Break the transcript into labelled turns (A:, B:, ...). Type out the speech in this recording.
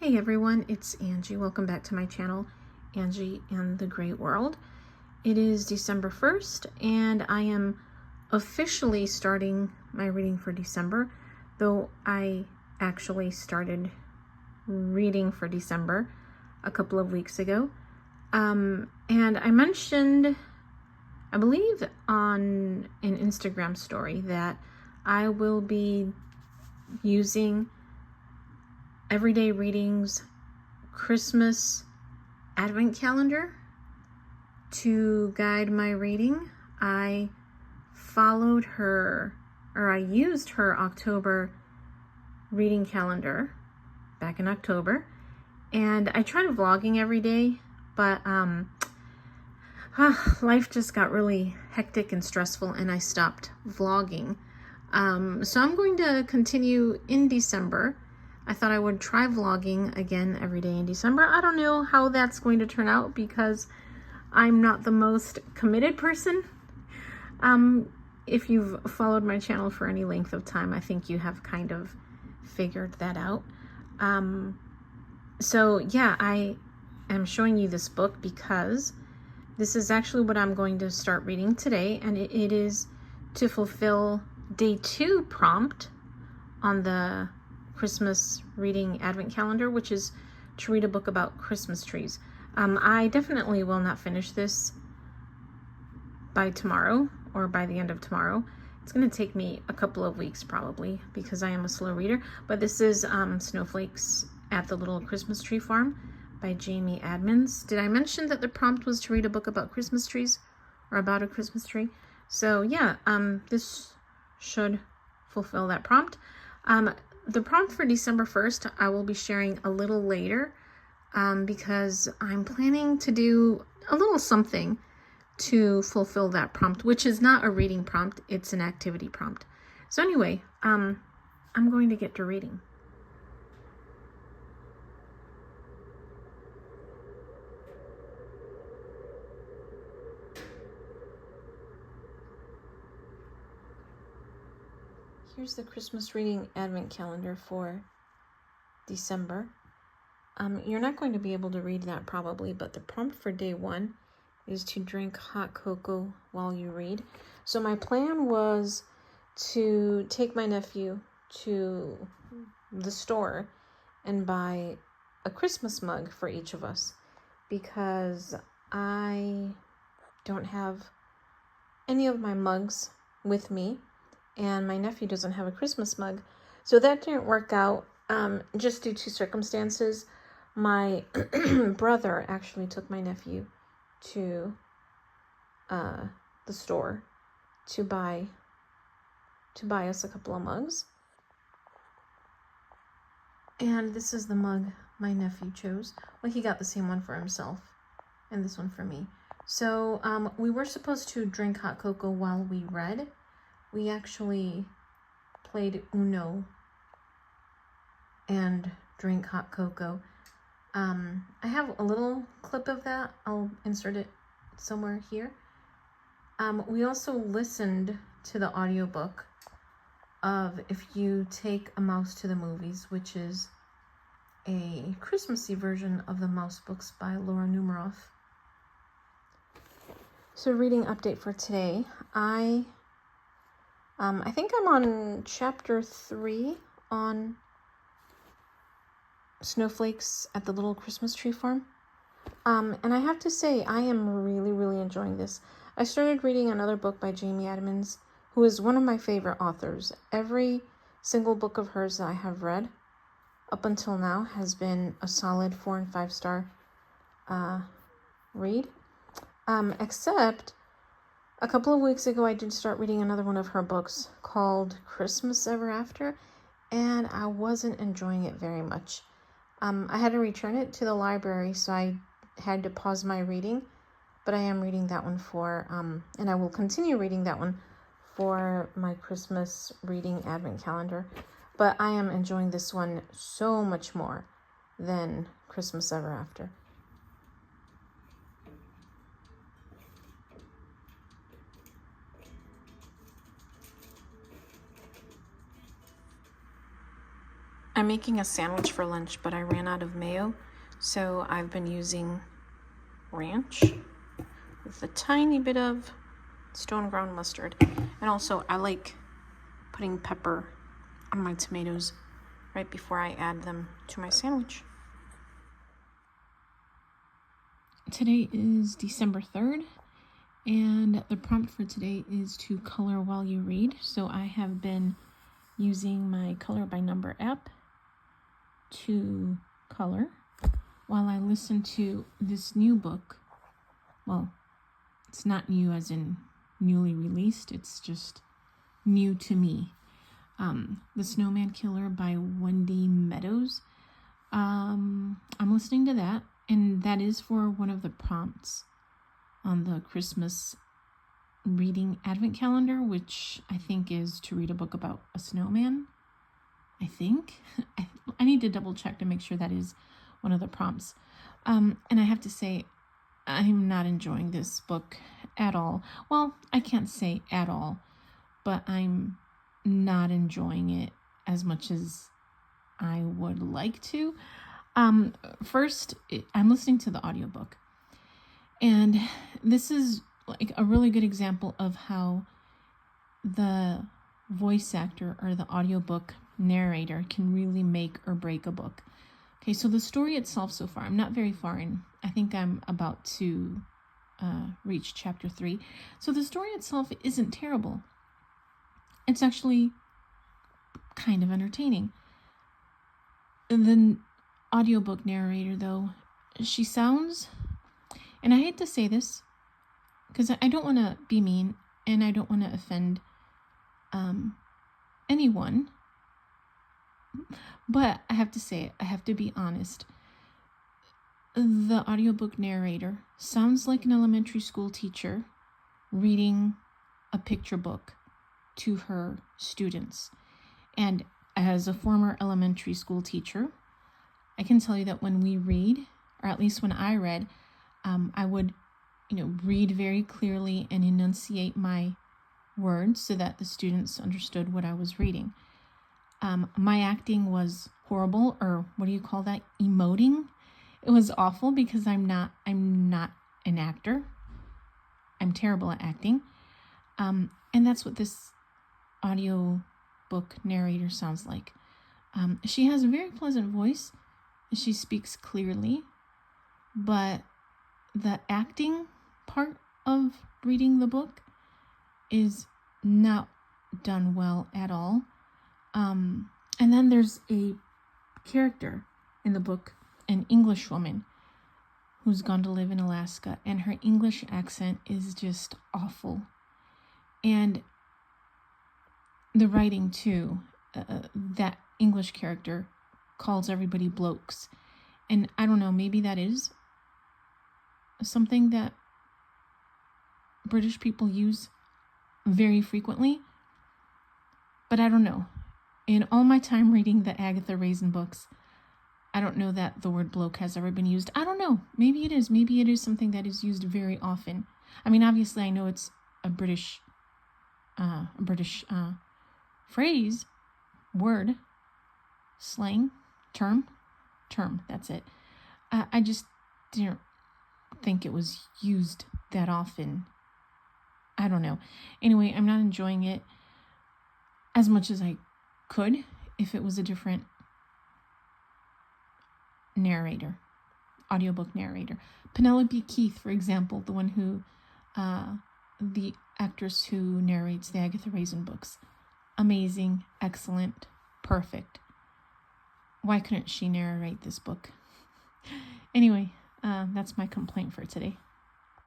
A: Hey everyone, it's Angie. Welcome back to my channel, Angie and the Great World. It is December 1st and I am officially starting my reading for December, though I actually started reading for December a couple of weeks ago. And I mentioned, I believe on an Instagram story, that I will be using Everyday Readings Christmas Advent Calendar to guide my reading. I followed her, or I used her October reading calendar back in October, and I tried vlogging every day, but life just got really hectic and stressful and I stopped vlogging. So I'm going to continue in December. I thought I would try vlogging again every day in December. I don't know how that's going to turn out because I'm not the most committed person. If you've followed my channel for any length of time, I think you have kind of figured that out. So yeah, I am showing you this book because this is actually what I'm going to start reading today, and it is to fulfill day 2 prompt on the Christmas reading Advent calendar, which is to read a book about Christmas trees. I definitely will not finish this by tomorrow or by the end of tomorrow. It's going to take me a couple of weeks probably because I am a slow reader, but this is Snowflakes at the Little Christmas Tree Farm by Jamie Admons. Did I mention that the prompt was to read a book about Christmas trees or about a Christmas tree? So yeah, this should fulfill that prompt. The prompt for December 1st, I will be sharing a little later because I'm planning to do a little something to fulfill that prompt, which is not a reading prompt, it's an activity prompt. So anyway, I'm going to get to reading. Here's the Christmas reading Advent calendar for December. You're not going to be able to read that probably, but the prompt for day 1 is to drink hot cocoa while you read. So my plan was to take my nephew to the store and buy a Christmas mug for each of us because I don't have any of my mugs with me and my nephew doesn't have a Christmas mug. So that didn't work out just due to circumstances. My brother actually took my nephew to the store to buy us a couple of mugs. And this is the mug my nephew chose. Well, he got the same one for himself and this one for me. So we were supposed to drink hot cocoa while we read. We actually played Uno and drank hot cocoa. I have a little clip of that. I'll insert it somewhere here. We also listened to the audiobook of If You Take a Mouse to the Movies, which is a Christmassy version of the Mouse books by Laura Numeroff. So reading update for today. I think I'm on chapter 3 on Snowflakes at the Little Christmas Tree Farm. And I have to say, I am really enjoying this. I started reading another book by Jamie Admons, who is one of my favorite authors. Every single book of hers that I have read up until now has been a solid 4 and 5 star read. Except a couple of weeks ago, I did start reading another one of her books called Christmas Ever After, and I wasn't enjoying it very much. I had to return it to the library, so I had to pause my reading, but I am reading that one for, and I will continue reading that one for my Christmas reading Advent calendar, but I am enjoying this one so much more than Christmas Ever After. I'm making a sandwich for lunch, but I ran out of mayo, so I've been using ranch with a tiny bit of stone ground mustard. And also, I like putting pepper on my tomatoes right before I add them to my sandwich. Today is December 3rd, and the prompt for today is to color while you read. So I have been using my Color by Number app to color while I listen to this new book. Well, it's not new as in newly released, it's just new to me. The Snowman Killer by Wendy Meadows. I'm listening to that, and that is for one of the prompts on the Christmas reading advent calendar, which I think is to read a book about a snowman. I think. I need to double check to make sure that is one of the prompts. And I have to say, I'm not enjoying this book at all. Well, I can't say at all, but I'm not enjoying it as much as I would like to. First, I'm listening to the audiobook, and this is like a really good example of how the voice actor or the audiobook narrator can really make or break a book. Okay, so the story itself so far, I'm not very far in. I think I'm about to reach chapter 3. So the story itself isn't terrible. It's actually kind of entertaining. The audiobook narrator, though, she sounds, and I hate to say this because I don't want to be mean and I don't want to offend anyone, but I have to say it. I have to be honest. The audiobook narrator sounds like an elementary school teacher reading a picture book to her students. And as a former elementary school teacher, I can tell you that when we read, or at least when I read, I would, read very clearly and enunciate my words so that the students understood what I was reading. My acting was horrible, or what do you call that? Emoting. It was awful because I'm not an actor. I'm terrible at acting. And that's what this audio book narrator sounds like. She has a very pleasant voice. She speaks clearly, but the acting part of reading the book is not done well at all. And then there's a character in the book, an English woman who's gone to live in Alaska, and her English accent is just awful. And the writing too, that English character calls everybody blokes. And I don't know, maybe that is something that British people use very frequently, but I don't know. In all my time reading the Agatha Raisin books, I don't know that the word bloke has ever been used. I don't know. Maybe it is. Maybe it is something that is used very often. I mean, obviously, I know it's a British phrase, word, slang, term. That's it. I just didn't think it was used that often. I don't know. Anyway, I'm not enjoying it as much as I could if it was a different narrator, audiobook narrator. Penelope Keith, for example, the one who, the actress who narrates the Agatha Raisin books. Amazing, excellent, perfect. Why couldn't she narrate this book? Anyway, that's my complaint for today.